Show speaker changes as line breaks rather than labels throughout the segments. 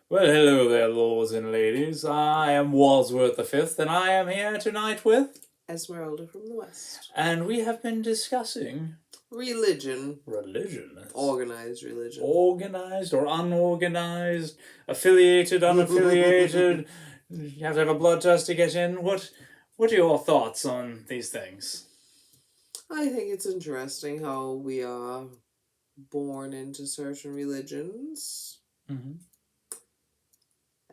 Well, hello there, lords and ladies. I am WadsWorth the Fifth, and I am here tonight with...
Esmeralda from the West.
And we have been discussing...
Religion.
Religion.
Organized religion.
Organized or unorganized, affiliated, unaffiliated. You have to have a blood test to get in. What are your thoughts on these things?
I think it's interesting how we are born into certain religions.
Mm-hmm.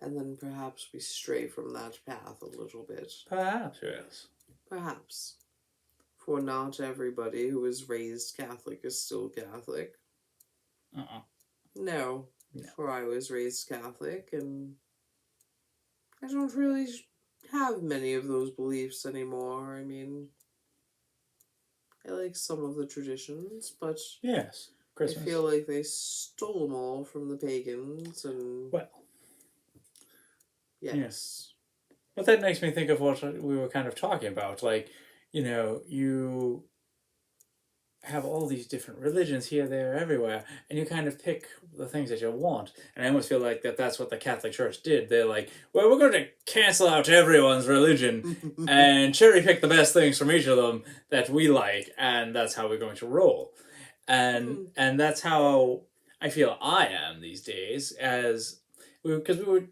And then perhaps we stray from that path a little bit.
Perhaps, yes.
Perhaps. For not everybody who is raised Catholic is still Catholic. No. For I was raised Catholic, and I don't really have many of those beliefs anymore. I mean, I like some of the traditions, but...
Yes, Christmas.
I feel like they stole them all from the pagans, and...
Well...
Yes.
But that makes me think of what we were kind of talking about. Like, you have all these different religions here, there, everywhere, and you kind of pick the things that you want. And I almost feel like that's what the Catholic Church did. They're like, well, we're going to cancel out everyone's religion and cherry pick the best things from each of them that we like, and that's how we're going to roll. And that's how I feel I am these days, because we were...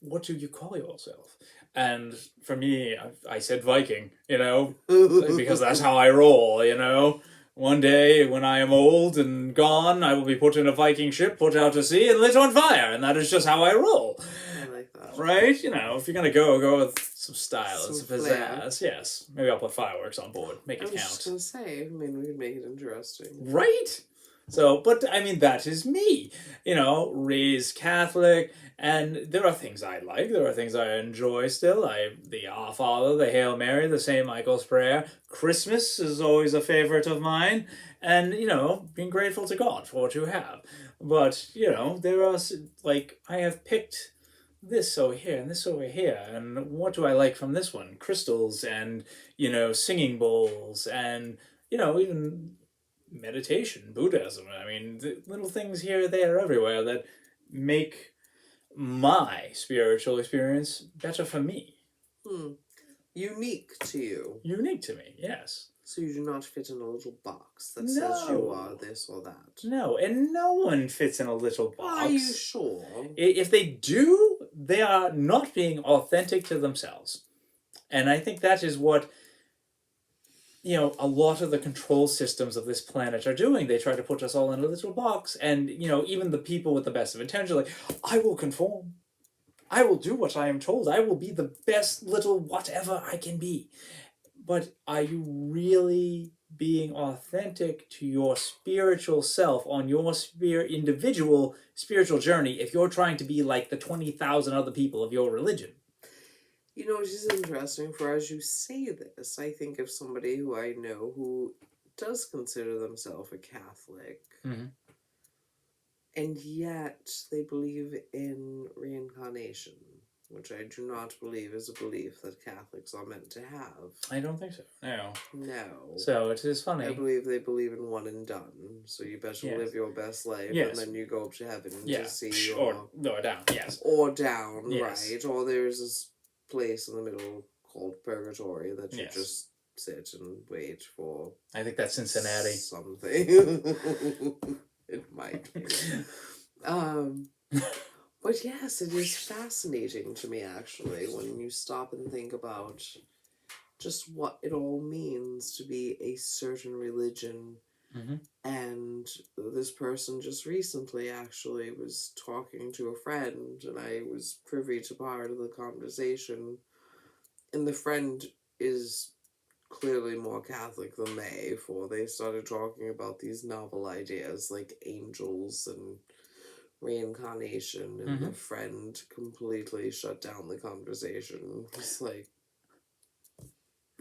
What do you call yourself? And for me, I said Viking, because that's how I roll, One day, when I am old and gone, I will be put in a Viking ship, put out to sea, and lit on fire, and that is just how I roll.
I like that.
Right? If you're going to go with some style and some pizzazz. Yes. Maybe I'll put fireworks on board, make it count.
I was just going to say, we could make it interesting.
Right? So, but, that is me. Raised Catholic, and there are things I like, there are things I enjoy still. The Our Father, the Hail Mary, the St. Michael's Prayer. Christmas is always a favorite of mine, and, being grateful to God for what you have. But, there are, I have picked this over here and this over here, and what do I like from this one? Crystals and, singing bowls, and, even... meditation, Buddhism. The little things here, there, everywhere that make my spiritual experience better for me.
Unique to you.
Unique to me, yes.
So you do not fit in a little box that says you are this or that.
No, and no one fits in a little box.
Are you sure?
If they do, they are not being authentic to themselves. And I think that is what... a lot of the control systems of this planet are doing. They try to put us all in a little box, and, even the people with the best of intention, like, I will conform. I will do what I am told. I will be the best little whatever I can be. But are you really being authentic to your spiritual self on your individual spiritual journey if you're trying to be like the 20,000 other people of your religion?
It is interesting, for as you say this, I think of somebody who I know who does consider themselves a Catholic, and yet they believe in reincarnation, which I do not believe is a belief that Catholics are meant to have.
I don't think so, no.
No.
So it is funny.
I believe they believe in one and done, so you better live your best life, and then you go up to heaven to see
or down, yes.
Or down, right. Or there's this place in the middle called purgatory that you just sit and wait for.
I think that's Cincinnati.
Something. It might be. But yes, it is fascinating to me, actually, when you stop and think about just what it all means to be a certain religion. And this person just recently actually was talking to a friend, and I was privy to part of the conversation, and the friend is clearly more Catholic than they, for they started talking about these novel ideas like angels and reincarnation, and the friend completely shut down the conversation. It's like,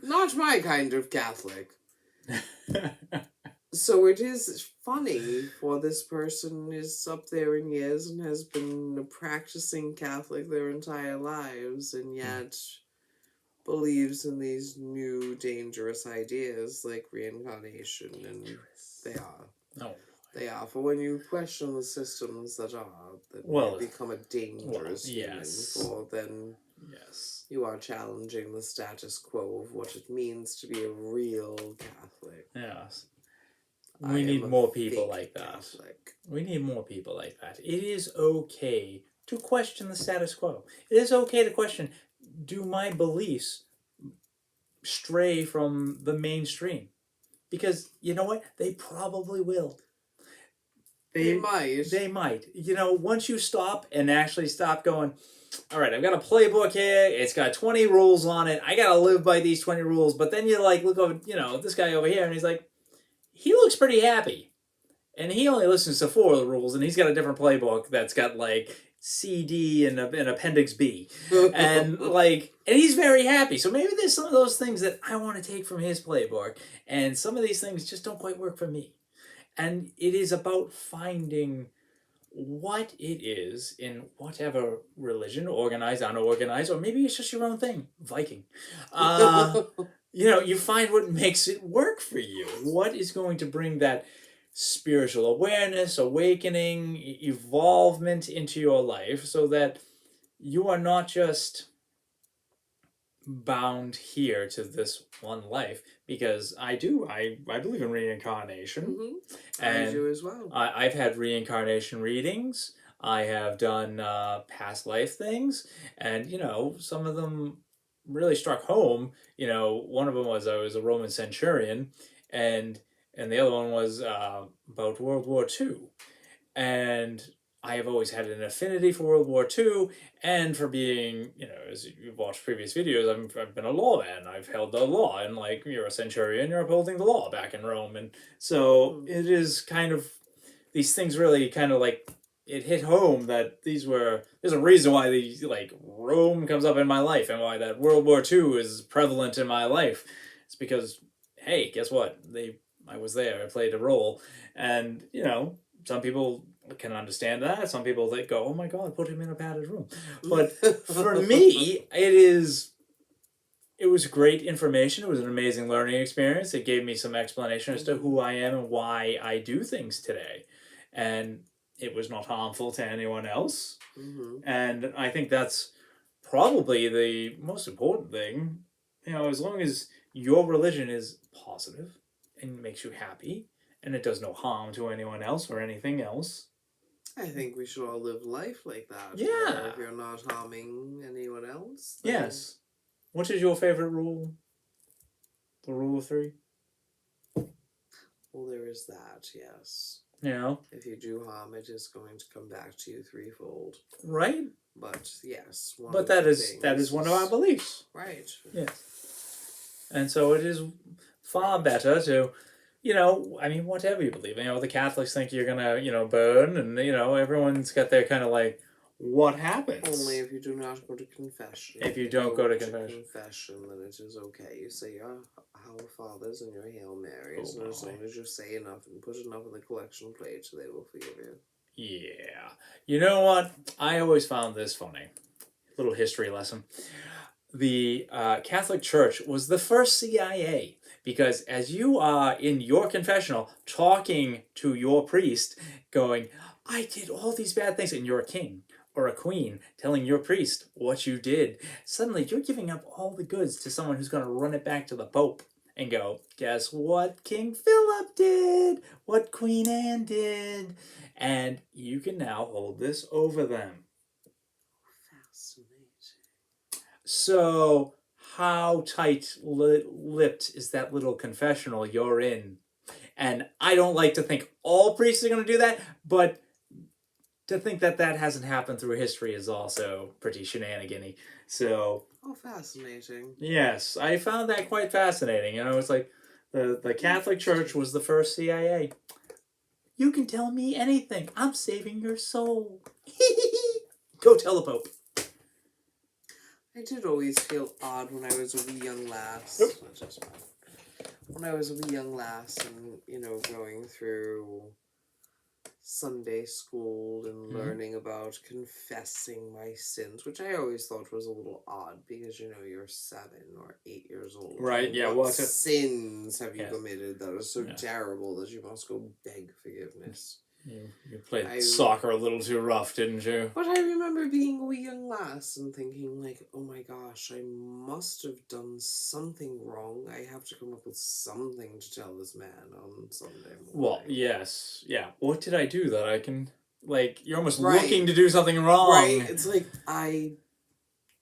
not my kind of Catholic. So it is funny, for this person is up there in years and has been a practicing Catholic their entire lives, and yet believes in these new dangerous ideas like reincarnation, and they are.
Oh,
They are, for when you question the systems that
Well,
become a dangerous human,
yes.
for then
Yes.
you are challenging the status quo of what it means to be a real Catholic.
Yes.
I
We need
am a
more people
fake
like that.
Catholic.
We need more people like that. It is okay to question the status quo. It is okay to question, do my beliefs stray from the mainstream? Because you know what? They probably will.
They might.
They might. You know, once you stop and actually stop going, all right, I've got a playbook here. It's got 20 rules on it. I got to live by these 20 rules. But then you like look over, you know, this guy over here and he's like, he looks pretty happy. And he only listens to 4 of the rules and he's got a different playbook that's got like CD and an Appendix B. And like, and he's very happy. So maybe there's some of those things that I want to take from his playbook. And some of these things just don't quite work for me. And it is about finding what it is in whatever religion, organized, unorganized, or maybe it's just your own thing, Viking. You know, you find what makes it work for you. What is going to bring that spiritual awareness, awakening, evolvement into your life so that you are not just bound here to this one life, because I believe in reincarnation.
Mm-hmm.
And
I do as well.
I've had reincarnation readings. I have done past life things, and you know, some of them really struck home. You know, one of them was I was a Roman centurion, and the other one was about World War II, and I have always had an affinity for World War II and for being, you know, as you've watched previous videos, I've been a lawman. I've held the law, and like you're a centurion, you're upholding the law back in Rome, and so it is kind of these things really kind of like it hit home that there's a reason why these like Rome comes up in my life and why that World War II is prevalent in my life. It's because hey, guess what? I was there. I played a role, and you know, some people can understand that. Some people they go, "Oh my God, put him in a padded room." But for me, it was great information. It was an amazing learning experience. It gave me some explanation as to who I am and why I do things today, and it was not harmful to anyone else.
Mm-hmm.
And I think that's probably the most important thing. You know, as long as your religion is positive and makes you happy, and it does no harm to anyone else or anything else.
I think we should all live life like that.
Yeah.
If you're not harming anyone else.
Yes. What is your favorite rule? The rule of 3?
Well, there is that, yes.
You know?
If you do harm, it is going to come back to you threefold.
Right?
But, yes.
But that is one of our beliefs.
Right.
Yes. And so it is far better to, you know, I mean, whatever you believe. You know, the Catholics think you're going to, you know, burn, and, you know, everyone's got their kind of like, what happens?
Only if you do not go to confession.
If you don't go to confession.
Then it is okay. You say your Our Fathers and your Hail Marys, and as long as you say enough and put enough in the collection plate, they will forgive you.
Yeah. You know what? I always found this funny. Little history lesson. The Catholic Church was the first CIA, because as you are in your confessional talking to your priest, going, I did all these bad things, and you're a king or a queen telling your priest what you did, suddenly you're giving up all the goods to someone who's going to run it back to the Pope and go, guess what King Philip did? What Queen Anne did? And you can now hold this over them.
Fascinating.
So, how tight-lipped is that little confessional you're in? And I don't like to think all priests are going to do that, but to think that that hasn't happened through history is also pretty shenanigan-y. So,
oh, fascinating.
Yes, I found that quite fascinating. You know, it's like the Catholic Church was the first CIA. You can tell me anything. I'm saving your soul. Go tell the Pope.
I did always feel odd when I was a wee young lass. When I was a wee young lass and, you know, going through Sunday school and
Mm-hmm.
learning about confessing my sins, which I always thought was a little odd because you're 7 or 8 years old.
Right, yeah,
What
well,
sins have you
yes.
committed that are so
Yeah.
terrible that you must go beg forgiveness?
You played
I
soccer a little too rough, didn't you?
But I remember being a wee young lass and thinking, like, oh my gosh, I must have done something wrong. I have to come up with something to tell this man on Sunday
Well,
morning.
yes, yeah. What did I do that I can, like, you're almost
Right.
looking to do something wrong.
Right? It's like, I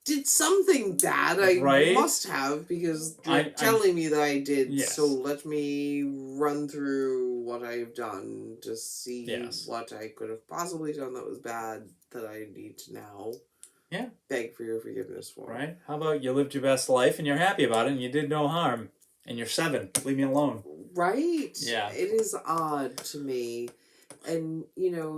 did something bad. I
Right?
must have, because you're telling me that I did.
Yes.
So let me run through what I've done to see
Yes.
what I could have possibly done that was bad that I need to now
Yeah.
beg for your forgiveness for.
Right? How about you lived your best life and you're happy about it and you did no harm and you're 7. Leave me alone.
Right?
Yeah.
It is odd to me. And,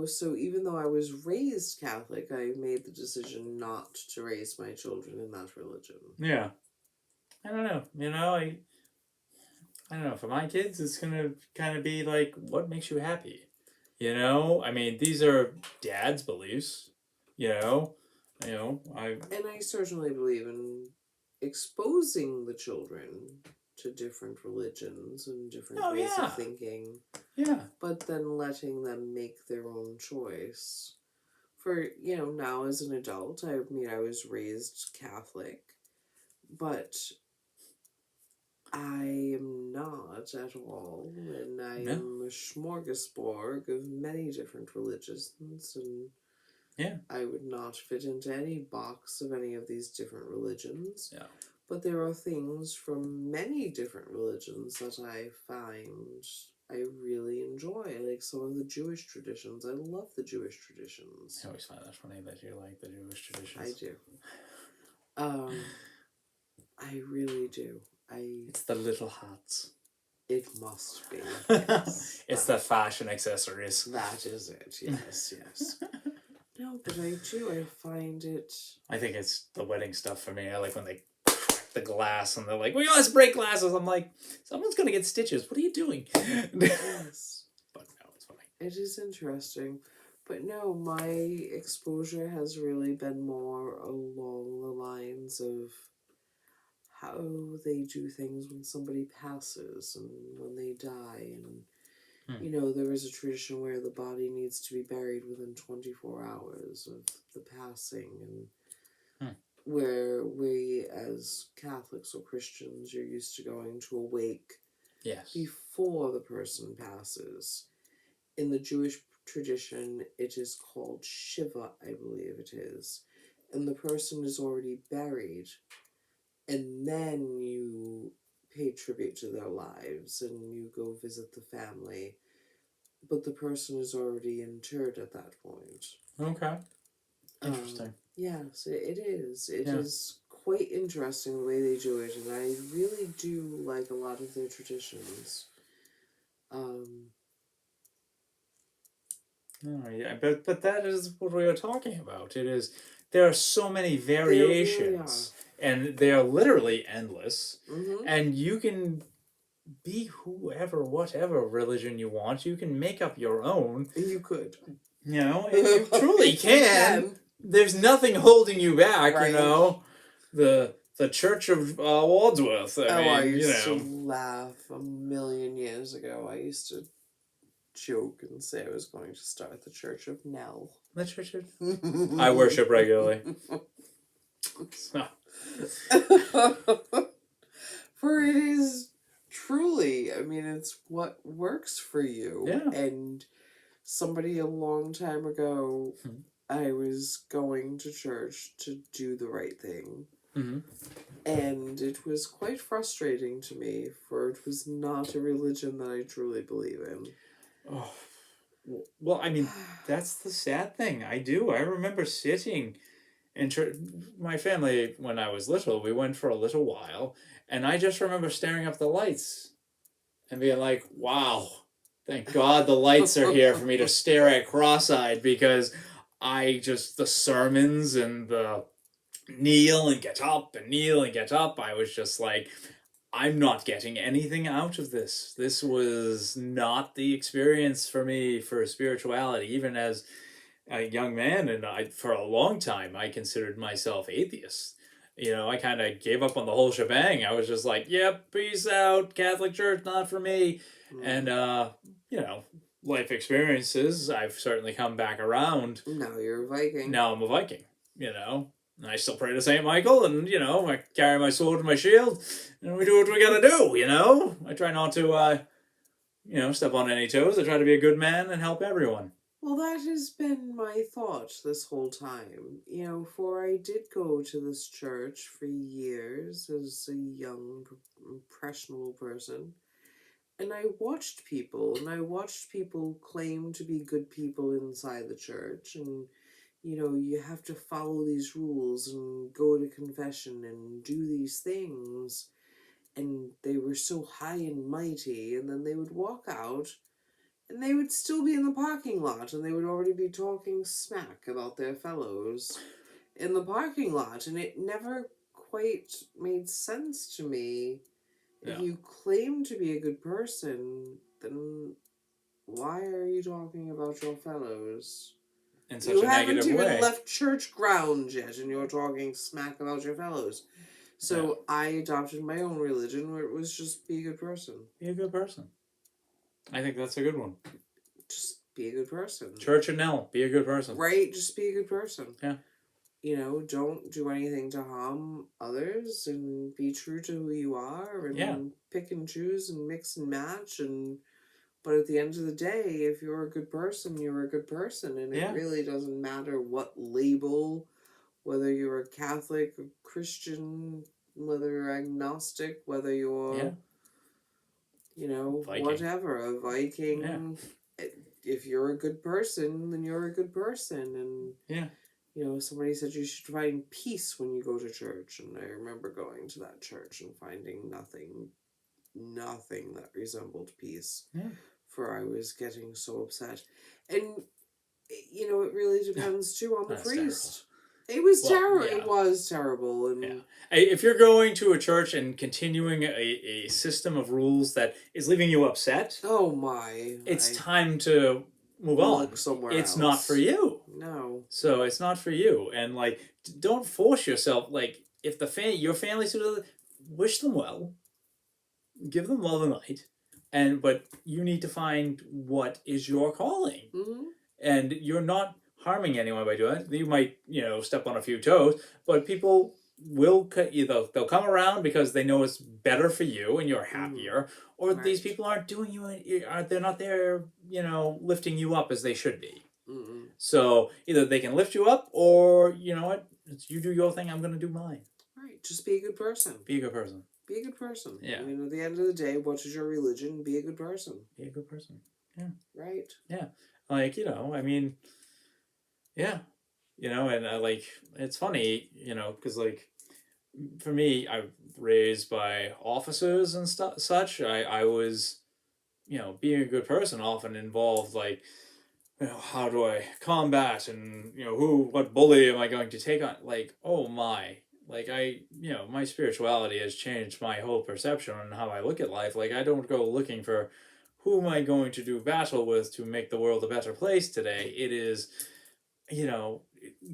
so even though I was raised Catholic, I made the decision not to raise my children in that religion.
Yeah. I don't know. I don't know. For my kids, it's going to kind of be like, what makes you happy? I mean, these are Dad's beliefs. I.
And I certainly believe in exposing the children to different religions and different ways of thinking.
Yeah.
But then letting them make their own choice. For, now as an adult, I was raised Catholic, but I am not at all, and I am a smorgasbord of many different religions, and I would not fit into any box of any of these different religions.
Yeah.
But there are things from many different religions that I find I really enjoy, like some of the Jewish traditions. I love the Jewish traditions.
I always find that funny that you like the Jewish traditions.
I do. I really do.
It's the little hats.
It must be. Yes.
It's the fashion accessories.
That is it. Yes, yes. No, but I do. I find it.
I think it's the wedding stuff for me. I like when they crack the glass and they're like, "We let's break glasses." I'm like, someone's gonna get stitches. What are you doing?
Yes.
But no, it's funny.
It is interesting. But no, my exposure has really been more along the lines of how they do things when somebody passes and when they die. And, there is a tradition where the body needs to be buried within 24 hours of the passing. And where we, as Catholics or Christians, you're used to going to a wake before the person passes. In the Jewish tradition, it is called Shiva, I believe it is. And the person is already buried. And then you pay tribute to their lives and you go visit the family. But the person is already interred at that point.
Okay. Interesting.
Yes, it is. It is quite interesting the way they do it. And I really do like a lot of their traditions.
Oh, yeah, but that is what we are talking about. There are so many variations, and they are literally endless.
Mm-hmm.
And you can be whoever, whatever religion you want. You can make up your own.
You could.
You truly can. There's nothing holding you back.
Right.
The Church of WadsWorth.
I used to laugh a million years ago. I used to joke and say I was going to start the Church of Nell.
The Church of... I worship regularly. So.
For it is truly, it's what works for you.
Yeah.
And somebody a long time ago, I was going to church to do the right thing.
Mm-hmm.
And it was quite frustrating to me, for it was not a religion that I truly believe in.
Oh, well, that's the sad thing. I do. I remember sitting in church. My family, when I was little, we went for a little while, and I just remember staring up the lights and being like, wow, thank God the lights are here for me to stare at cross-eyed, because the sermons and the kneel and get up and kneel and get up, I was just like, I'm not getting anything out of this. This was not the experience for me for spirituality, even as a young man, and for a long time I considered myself atheist. I kind of gave up on the whole shebang. I was just like, yep, peace out, Catholic Church, not for me. And you know, life experiences, I've certainly come back around.
Now you're a Viking.
Now I'm a Viking. And I still pray to Saint Michael, and I carry my sword and my shield, and we do what we gotta do. I try not to step on any toes. I try to be a good man and help everyone.
Well, that has been my thought this whole time. For I did go to this church for years as a young, impressionable person. And I watched people, claim to be good people inside the church. And, you have to follow these rules and go to confession and do these things. And they were so high and mighty. And then they would walk out. And they would still be in the parking lot, and they would already be talking smack about their fellows in the parking lot. And it never quite made sense to me.
Yeah.
If you claim to be a good person, then why are you talking about your fellows?
In such a negative way.
You haven't even left church grounds yet, and you're talking smack about your fellows. So I adopted my own religion, where it was just be a good person.
Be a good person. I think that's a good one.
Just be a good person.
Church and Nell, be a good person.
Right, just be a good person.
Yeah.
Don't do anything to harm others, and be true to who you are, and pick and choose and mix and match. But at the end of the day, if you're a good person, you're a good person, and it really doesn't matter what label, whether you're a Catholic, a Christian, whether you're agnostic, whether you're
Viking.
whatever, a Viking.
Yeah.
If you're a good person, then you're a good person. And somebody said you should find peace when you go to church, and I remember going to that church and finding nothing that resembled peace.
Yeah.
For I was getting so upset. And it really depends too on the priest. Terrible. It was terrible. Yeah. It was terrible. And
if you're going to a church and continuing a system of rules that is leaving you upset, it's time to move on.
Look somewhere
it's
else.
Not for you.
No.
So it's not for you, and don't force yourself. If your family's to wish them well, give them love and light, but you need to find what is your calling, and you're not harming anyone by doing it. You might, step on a few toes, but people will either they'll come around because they know it's better for you and you're happier, or these people aren't doing they're not there, lifting you up as they should be. So either they can lift you up, or you do your thing, I'm going to do mine.
Right, just be a good person.
Be a good person.
Be a good person.
Yeah.
At the end of the day, what is your religion? Be a good person.
Be a good person. Yeah.
Right.
Yeah. Yeah. And it's funny, because for me, I was raised by officers and such. I was, being a good person often involved how do I combat, and what bully am I going to take on? Oh my, my spirituality has changed my whole perception on how I look at life. I don't go looking for who am I going to do battle with to make the world a better place today. It is,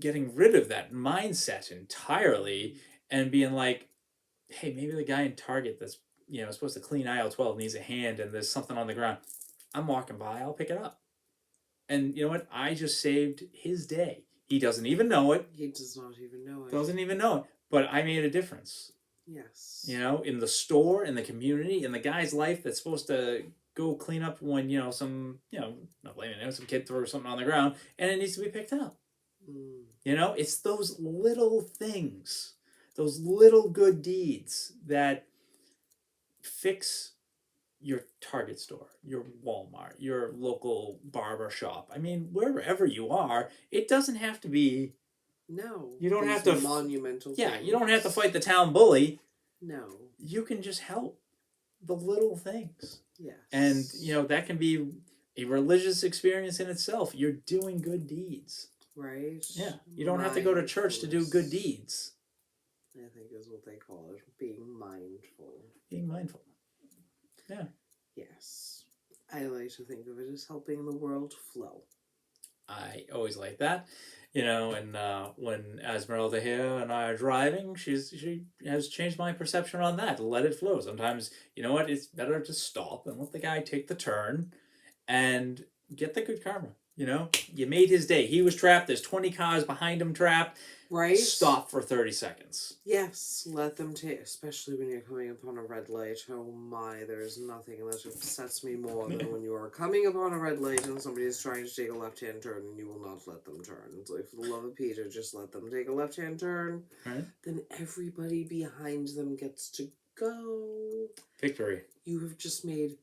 getting rid of that mindset entirely and being hey, maybe the guy in Target that's supposed to clean aisle 12 needs a hand, and there's something on the ground. I'm walking by, I'll pick it up. And you know what? I just saved his day. He doesn't even know it.
He does not even know it.
Doesn't even know it. But I made a difference.
Yes.
In the store, in the community, in the guy's life that's supposed to go clean up when, some, not blaming him, some kid throws something on the ground and it needs to be picked up. It's those little things, those little good deeds that fix your Target store, your Walmart, your local barber shop. Wherever you are, it doesn't have to be.
No.
You don't have to.
Monumental.
Yeah,
things.
You don't have to fight the town bully.
No.
You can just help the little things.
Yes.
And that can be a religious experience in itself. You're doing good deeds.
Right.
Yeah. You don't have to go to church to do good deeds.
I think is what they call it. Being mindful.
Being mindful. Yeah.
Yes. I like to think of it as helping the world flow.
I always like that. And when Esmeralda here and I are driving, she has changed my perception on that. Let it flow. Sometimes, you know what? It's better to stop and let the guy take the turn and get the good karma. You made his day. He was trapped. There's 20 cars behind him trapped.
Right?
Stop for 30 seconds.
Yes, let them take, especially when you're coming upon a red light. Oh my, there's nothing that upsets me more than when you are coming upon a red light and somebody is trying to take a left-hand turn and you will not let them turn. It's like, for the love of Peter, just let them take a left-hand turn.
Right.
Then everybody behind them gets to go.
Victory.
You have just made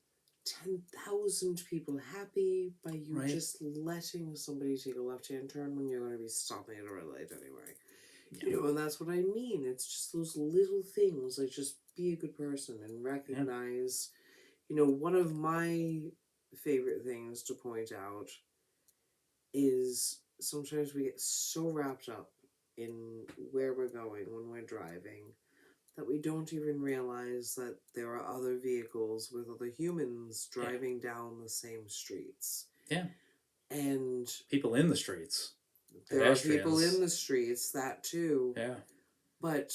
10,000 people happy by you
Right.
just letting somebody take a left-hand turn when you're going to be stopping at a red light anyway.
Yeah.
And that's what I mean. It's just those little things, like just be a good person and recognize, one of my favorite things to point out is sometimes we get so wrapped up in where we're going when we're driving that we don't even realize that there are other vehicles with other humans driving down the same streets.
Yeah.
And
people in the streets.
There are people in the streets, that too.
Yeah.
But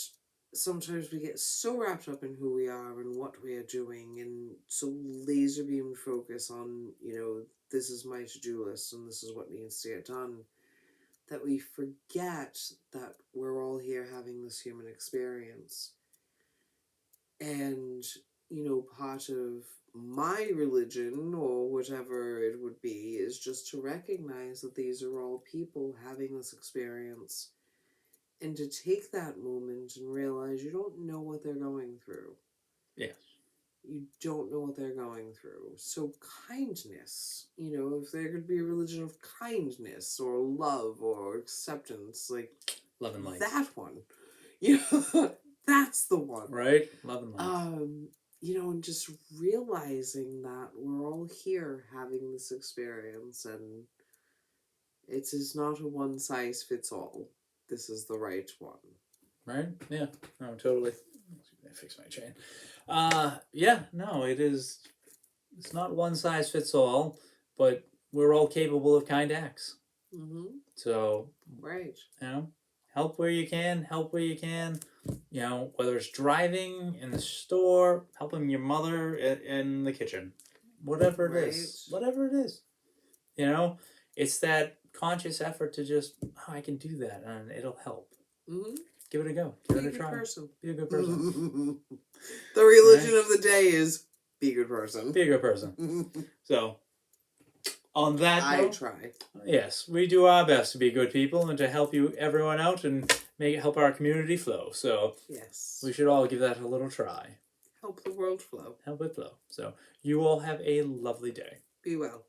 sometimes we get so wrapped up in who we are and what we are doing and so laser beam focus on, this is my to-do list and this is what needs to get done, that we forget that we're all here having this human experience. And, part of my religion or whatever it would be is just to recognize that these are all people having this experience and to take that moment and realize you don't know what they're going through.
Yes.
You don't know what they're going through. So kindness, if there could be a religion of kindness or love or acceptance, like
love and light.
That one. That's the one.
Right? Love and light.
And just realizing that we're all here having this experience and it is not a one size fits all. This is the right one.
Right? Yeah. No, totally. I fix my chain. Yeah, no, it is. It's not one size fits all, but we're all capable of kind acts.
Mm-hmm.
So,
right.
Help where you can, whether it's driving, in the store, helping your mother in the kitchen, whatever it is. It's that conscious effort to just, I can do that, and it'll help.
Mm-hmm.
Give it a go. Give it a try. Be a good person.
The religion of the day is be a good person.
Be a good person. So, on that note,
I try.
Yes, we do our best to be good people and to help everyone out and help our community flow. So
yes,
we should all give that a little try.
Help the world flow.
Help it flow. So you all have a lovely day.
Be well.